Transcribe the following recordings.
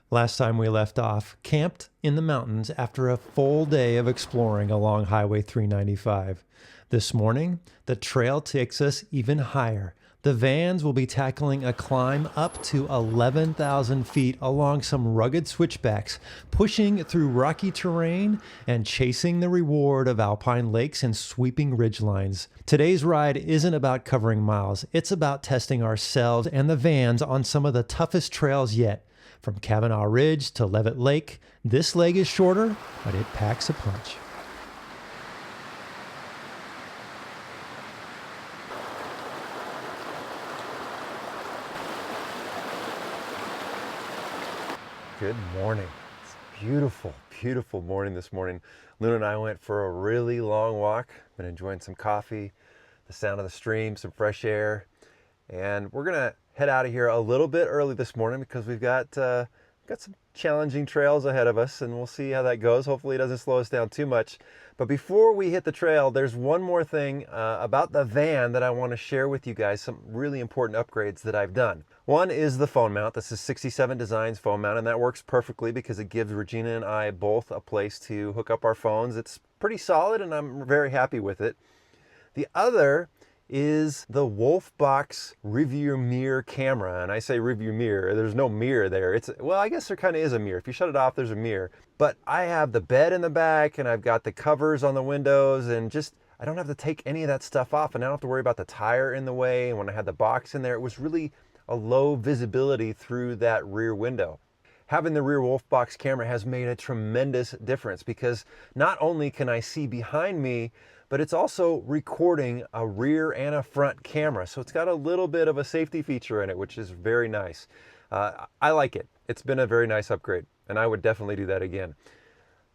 Last time we left off, camped in the mountains after a full day of exploring along Highway 395. This morning, the trail takes us even higher. The vans will be tackling a climb up to 11,000 feet along some rugged switchbacks, pushing through rocky terrain and chasing the reward of alpine lakes and sweeping ridgelines. Today's ride isn't about covering miles. It's about testing ourselves and the vans on some of the toughest trails yet. From Kavanaugh Ridge to Levit Lake, this leg is shorter, but it packs a punch. Good morning. It's a beautiful, beautiful morning this morning. Luna and I went for a really long walk. Been enjoying some coffee, the sound of the stream, some fresh air. And we're gonna head out of here a little bit early this morning because we've got some challenging trails ahead of us, and we'll see how that goes. Hopefully it doesn't slow us down too much. But before we hit the trail, there's one more thing about the van that I want to share with you guys, some really important upgrades that I've done. One is the phone mount. This is 67 Designs phone mount, and that works perfectly because it gives Regina and I both a place to hook up our phones. It's pretty solid, and I'm very happy with it. The other is the Wolfbox rearview mirror camera. And I say rearview mirror, there's no mirror there. Well, I guess there kind of is a mirror. If you shut it off, there's a mirror. But I have the bed in the back, and I've got the covers on the windows, and I don't have to take any of that stuff off, and I don't have to worry about the tire in the way. And when I had the box in there, it was really a low visibility through that rear window. Having the rear Wolfbox camera has made a tremendous difference because not only can I see behind me, but it's also recording a rear and a front camera. So it's got a little bit of a safety feature in it, which is very nice. I like it. It's been a very nice upgrade, and I would definitely do that again.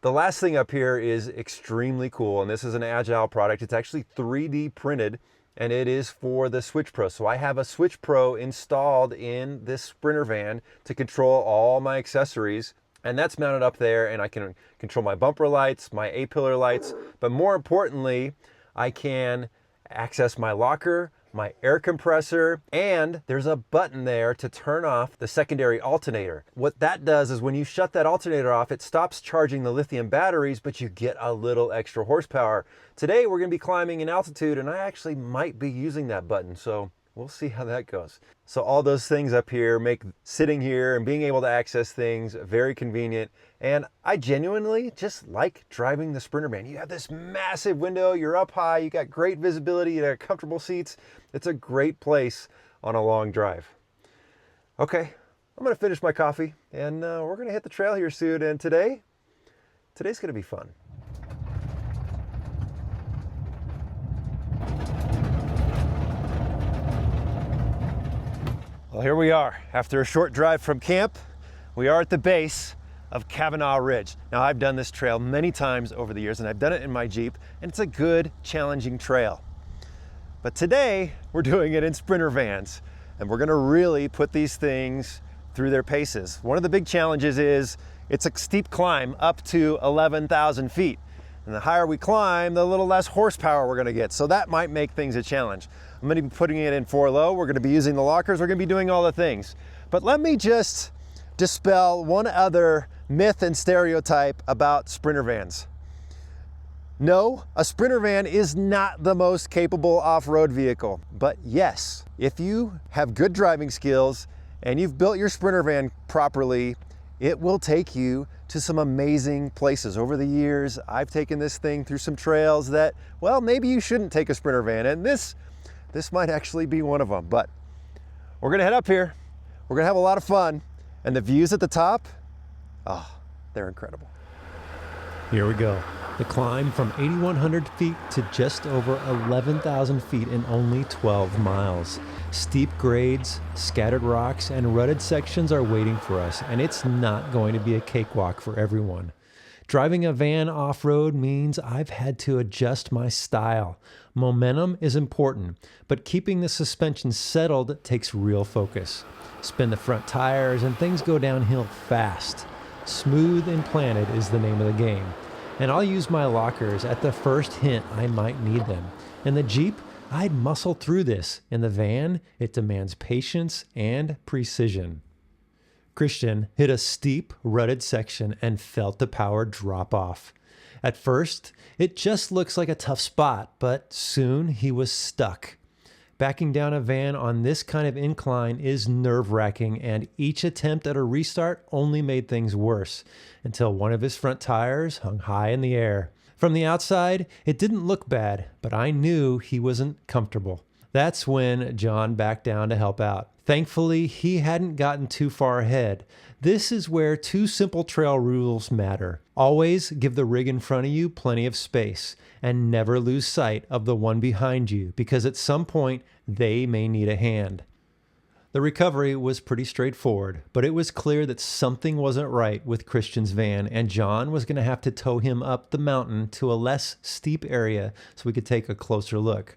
The last thing up here is extremely cool, and this is an Agile product. It's actually 3D printed, and it is for the Switch Pro. So I have a Switch Pro installed in this Sprinter van to control all my accessories. And that's mounted up there, and I can control my bumper lights, my A-pillar lights, but more importantly, I can access my locker, my air compressor, and there's a button there to turn off the secondary alternator. What that does is when you shut that alternator off, it stops charging the lithium batteries, but you get a little extra horsepower. Today, we're gonna be climbing in altitude, and I actually might be using that button, so we'll see how that goes. So all those things up here make sitting here and being able to access things very convenient. And I genuinely just like driving the Sprinter van. You have this massive window, you're up high, you got great visibility, you got comfortable seats. It's a great place on a long drive. Okay, I'm gonna finish my coffee and we're gonna hit the trail here soon. And today's gonna be fun. Well, here we are. After a short drive from camp, we are at the base of Kavanaugh Ridge. Now, I've done this trail many times over the years, and I've done it in my Jeep, and it's a good, challenging trail. But today, we're doing it in Sprinter vans, and we're gonna really put these things through their paces. One of the big challenges is it's a steep climb up to 11,000 feet. And the higher we climb, the little less horsepower we're gonna get. So that might make things a challenge. I'm gonna be putting it in 4 low. We're gonna be using the lockers. We're gonna be doing all the things. But let me just dispel one other myth and stereotype about Sprinter vans. No, a Sprinter van is not the most capable off-road vehicle. But yes, if you have good driving skills and you've built your Sprinter van properly, it will take you to some amazing places. Over the years, I've taken this thing through some trails that, well, maybe you shouldn't take a Sprinter van, and this might actually be one of them. But we're gonna head up here, we're gonna have a lot of fun, and the views at the top, oh, they're incredible. Here we go. The climb from 8,100 feet to just over 11,000 feet in only 12 miles. Steep grades, scattered rocks, and rutted sections are waiting for us, and it's not going to be a cakewalk for everyone. Driving a van off-road means I've had to adjust my style. Momentum is important, but keeping the suspension settled takes real focus. Spin the front tires and things go downhill fast. Smooth and planted is the name of the game. And I'll use my lockers at the first hint I might need them. In the Jeep, I'd muscle through this. In the van, it demands patience and precision. Christian hit a steep, rutted section and felt the power drop off. At first, it just looks like a tough spot, but soon he was stuck. Backing down a van on this kind of incline is nerve-wracking, and each attempt at a restart only made things worse, until one of his front tires hung high in the air. From the outside, it didn't look bad, but I knew he wasn't comfortable. That's when John backed down to help out. Thankfully, he hadn't gotten too far ahead. This is where two simple trail rules matter. Always give the rig in front of you plenty of space, and never lose sight of the one behind you, because at some point, they may need a hand. The recovery was pretty straightforward, but it was clear that something wasn't right with Christian's van, and John was going to have to tow him up the mountain to a less steep area so we could take a closer look.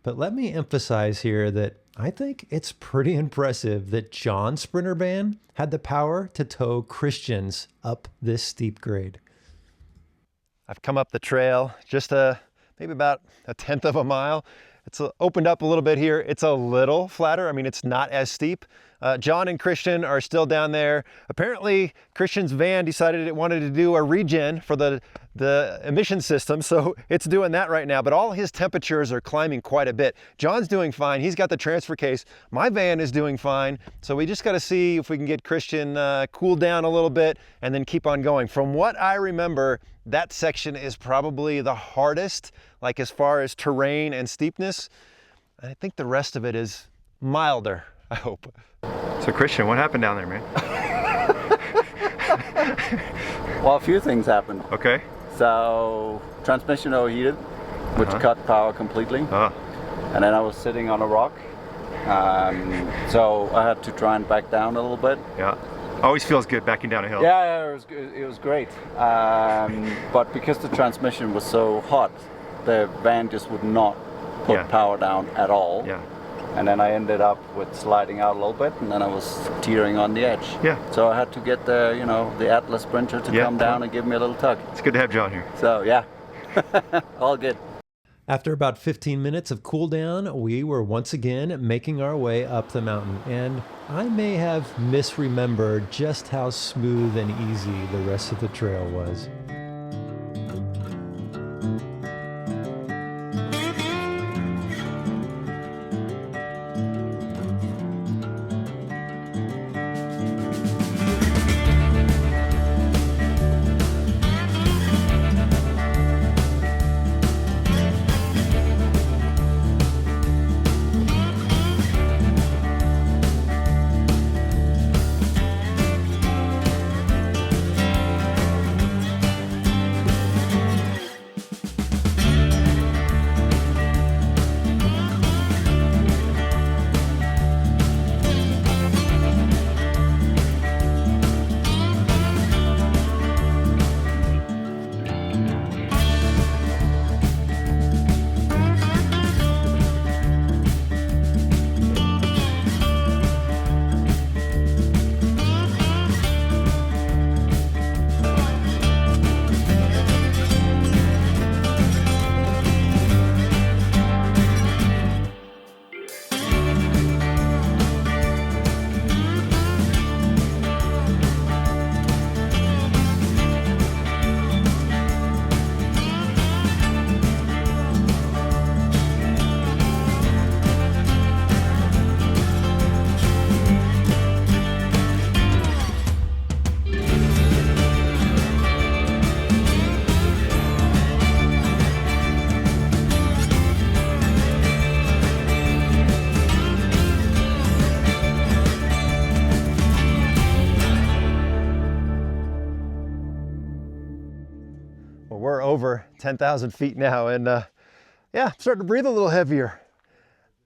But let me emphasize here that I think it's pretty impressive that John's Sprinter van had the power to tow Christian's up this steep grade. I've come up the trail just maybe about 1/10 of a mile. It's opened up a little bit here. It's a little flatter. I mean, it's not as steep. John and Christian are still down there. Apparently, Christian's van decided it wanted to do a regen for the emission system, so it's doing that right now, but all his temperatures are climbing quite a bit. John's doing fine. He's got the transfer case. My van is doing fine, so we just got to see if we can get Christian cooled down a little bit and then keep on going. From what I remember, that section is probably the hardest, like as far as terrain and steepness. I think the rest of it is milder, I hope. So Christian, what happened down there, man? Well, a few things happened. Okay. So, transmission overheated, which cut power completely. And then I was sitting on a rock. So I had to try and back down a little bit. Yeah. Always feels good backing down a hill. Yeah, it was great. But because the transmission was so hot, the van just would not put power down at all. Yeah. And then I ended up with sliding out a little bit, and then I was teetering on the edge. Yeah. So I had to get the Atlas Sprinter to come down and give me a little tug. It's good to have John here. So yeah, all good. After about 15 minutes of cool down, we were once again making our way up the mountain, and I may have misremembered just how smooth and easy the rest of the trail was. Well, we're over 10,000 feet now, and yeah, I'm starting to breathe a little heavier.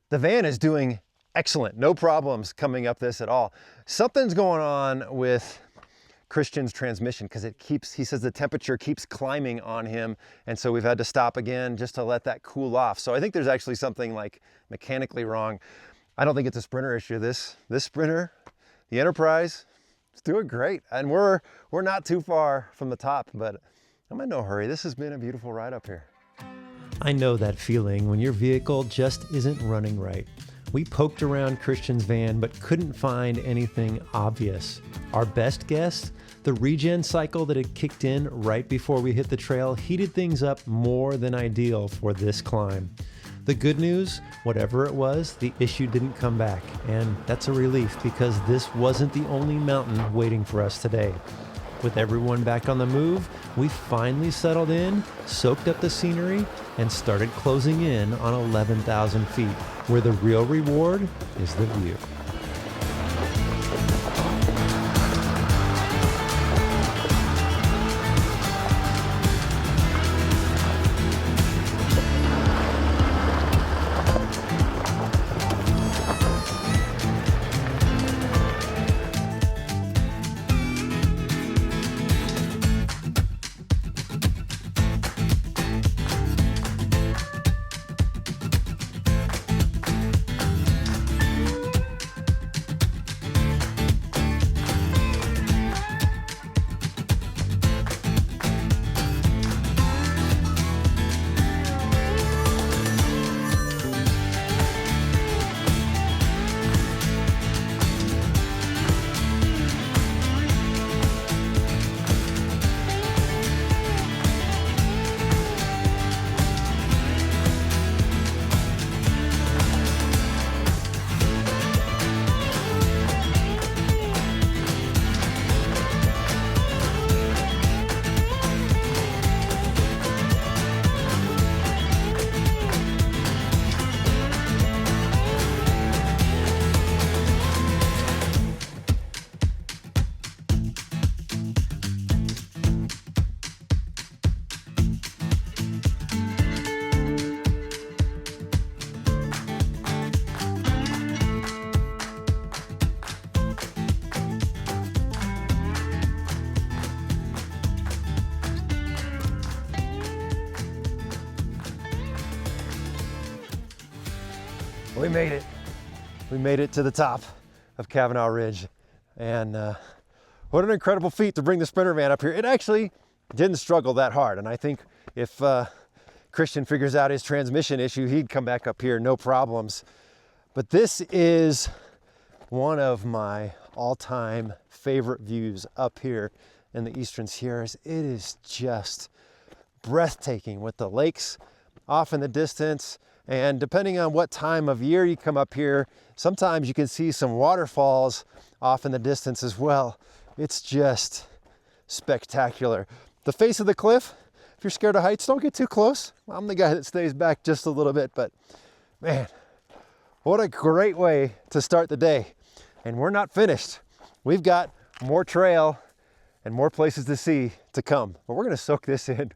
The van is doing excellent, no problems coming up this at all. Something's going on with Christian's transmission because he says the temperature keeps climbing on him, and so we've had to stop again just to let that cool off. So I think there's actually something like mechanically wrong. I don't think it's a Sprinter issue. This Sprinter, the Enterprise, it's doing great, and we're not too far from the top, but I'm in no hurry. This has been a beautiful ride up here. I know that feeling when your vehicle just isn't running right. We poked around Christian's van but couldn't find anything obvious. Our best guess? The regen cycle that had kicked in right before we hit the trail heated things up more than ideal for this climb. The good news, whatever it was, the issue didn't come back, and that's a relief because this wasn't the only mountain waiting for us today. With everyone back on the move, we finally settled in, soaked up the scenery, and started closing in on 11,000 feet, where the real reward is the view. We made it. We made it to the top of Kavanaugh Ridge. And what an incredible feat to bring the Sprinter van up here. It actually didn't struggle that hard. And I think if Christian figures out his transmission issue, he'd come back up here, no problems. But this is one of my all-time favorite views up here in the Eastern Sierras. It is just breathtaking with the lakes off in the distance. And depending on what time of year you come up here, sometimes you can see some waterfalls off in the distance as well. It's just spectacular. The face of the cliff, if you're scared of heights, don't get too close. I'm the guy that stays back just a little bit, but man, what a great way to start the day. And we're not finished. We've got more trail and more places to see to come, but we're gonna soak this in.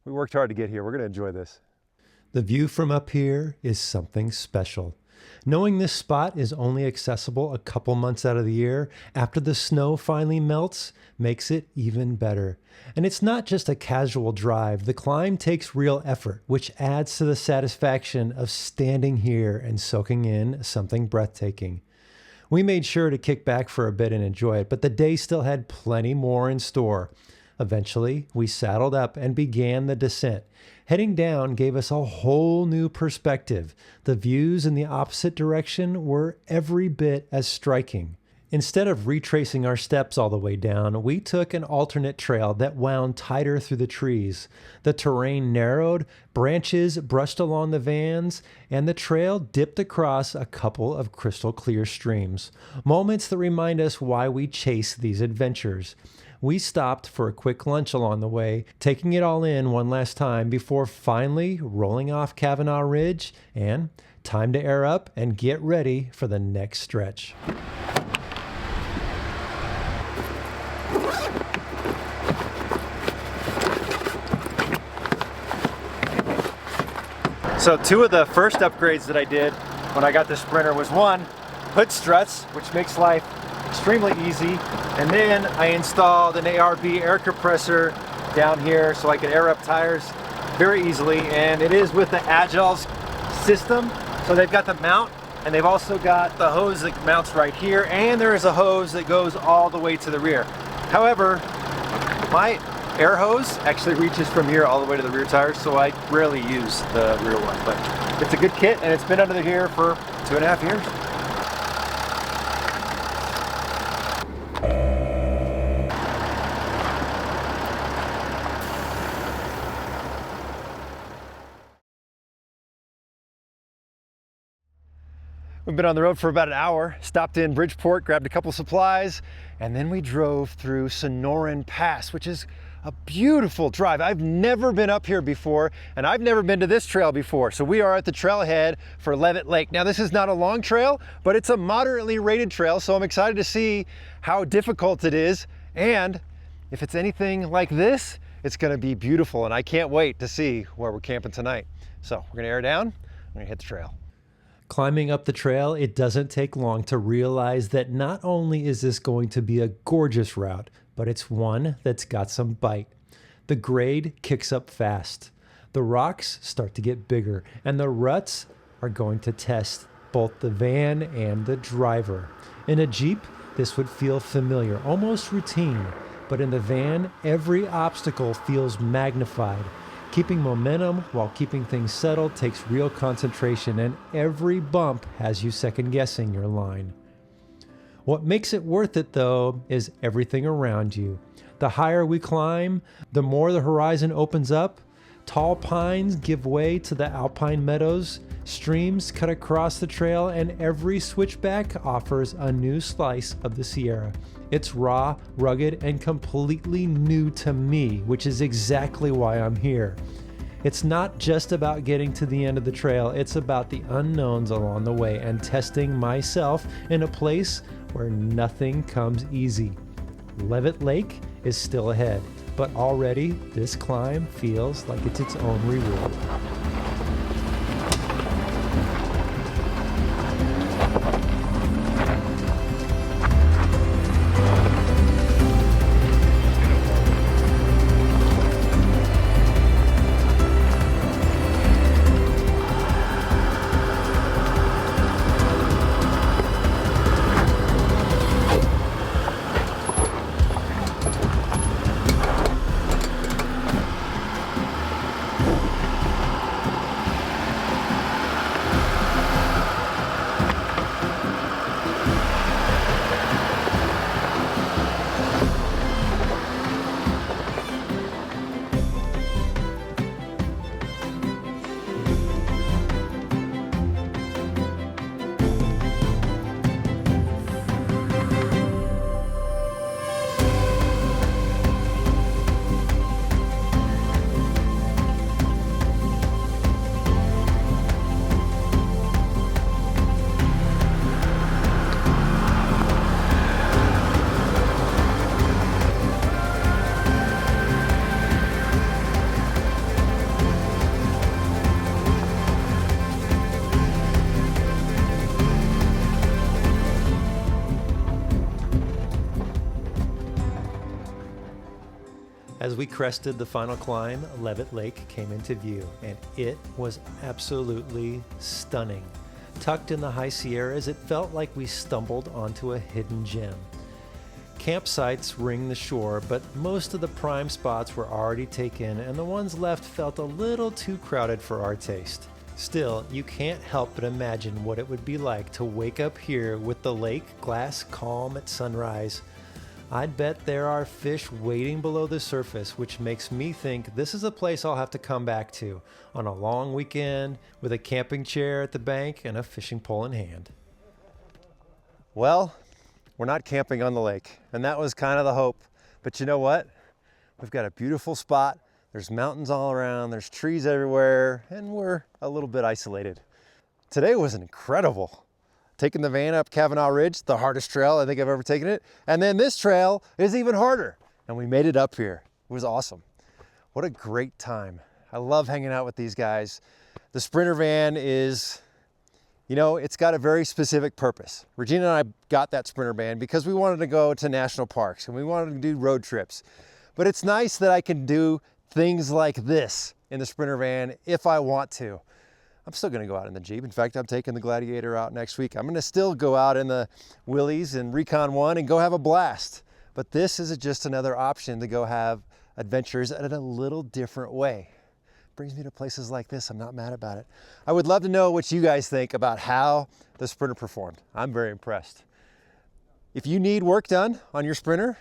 We worked hard to get here. We're gonna enjoy this. The view from up here is something special. Knowing this spot is only accessible a couple months out of the year after the snow finally melts makes it even better. And it's not just a casual drive. The climb takes real effort, which adds to the satisfaction of standing here and soaking in something breathtaking. We made sure to kick back for a bit and enjoy it, but the day still had plenty more in store. Eventually, we saddled up and began the descent. Heading down gave us a whole new perspective. The views in the opposite direction were every bit as striking. Instead of retracing our steps all the way down, we took an alternate trail that wound tighter through the trees. The terrain narrowed, branches brushed along the vans, and the trail dipped across a couple of crystal clear streams. Moments that remind us why we chase these adventures. We stopped for a quick lunch along the way, taking it all in one last time before finally rolling off Kavanaugh Ridge, and time to air up and get ready for the next stretch. So two of the first upgrades that I did when I got the Sprinter was one, hood struts, which makes life extremely easy. And then I installed an ARB air compressor down here so I could air up tires very easily. And it is with the Agile's system. So they've got the mount and they've also got the hose that mounts right here. And there is a hose that goes all the way to the rear. However, my air hose actually reaches from here all the way to the rear tires, so I rarely use the rear one. But it's a good kit, and it's been under here for 2.5 years. We've been on the road for about an hour, stopped in Bridgeport, grabbed a couple supplies, and then we drove through Sonoran Pass, which is a beautiful drive. I've never been up here before, and I've never been to this trail before. So we are at the trailhead for Levit Lake. Now, this is not a long trail, but it's a moderately rated trail, so I'm excited to see how difficult it is. And if it's anything like this, it's gonna be beautiful, and I can't wait to see where we're camping tonight. So we're gonna air down, we're gonna hit the trail. Climbing up the trail, it doesn't take long to realize that not only is this going to be a gorgeous route, but it's one that's got some bite. The grade kicks up fast. The rocks start to get bigger, and the ruts are going to test both the van and the driver. In a Jeep, this would feel familiar, almost routine, but in the van, every obstacle feels magnified. Keeping momentum while keeping things settled takes real concentration, and every bump has you second-guessing your line. What makes it worth it, though, is everything around you. The higher we climb, the more the horizon opens up. Tall pines give way to the alpine meadows. Streams cut across the trail, and every switchback offers a new slice of the Sierra. It's raw, rugged, and completely new to me, which is exactly why I'm here. It's not just about getting to the end of the trail, it's about the unknowns along the way and testing myself in a place where nothing comes easy. Levit Lake is still ahead, but already this climb feels like it's its own reward. As we crested the final climb, Levit Lake came into view, and it was absolutely stunning. Tucked in the high Sierras, it felt like we stumbled onto a hidden gem. Campsites ring the shore, but most of the prime spots were already taken, and the ones left felt a little too crowded for our taste. Still, you can't help but imagine what it would be like to wake up here with the lake glass calm at sunrise. I'd bet there are fish waiting below the surface, which makes me think this is a place I'll have to come back to on a long weekend with a camping chair at the bank and a fishing pole in hand. Well, we're not camping on the lake, and that was kind of the hope. But you know what? We've got a beautiful spot. There's mountains all around, there's trees everywhere, and we're a little bit isolated. Today was incredible. Taking the van up Kavanaugh Ridge, the hardest trail I think I've ever taken it. And then this trail is even harder. And we made it up here. It was awesome. What a great time. I love hanging out with these guys. The Sprinter van is, you know, it's got a very specific purpose. Regina and I got that Sprinter van because we wanted to go to national parks and we wanted to do road trips. But it's nice that I can do things like this in the Sprinter van if I want to. I'm still gonna go out in the Jeep. In fact, I'm taking the Gladiator out next week. I'm gonna still go out in the Willys and Recon 1 and go have a blast. But this is just another option to go have adventures in a little different way. Brings me to places like this. I'm not mad about it. I would love to know what you guys think about how the Sprinter performed. I'm very impressed. If you need work done on your Sprinter,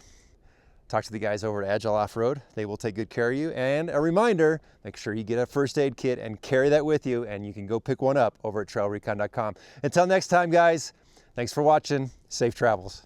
talk to the guys over at Agile Off-Road. They will take good care of you. And a reminder, make sure you get a first aid kit and carry that with you, and you can go pick one up over at TrailRecon.com. Until next time, guys, thanks for watching. Safe travels.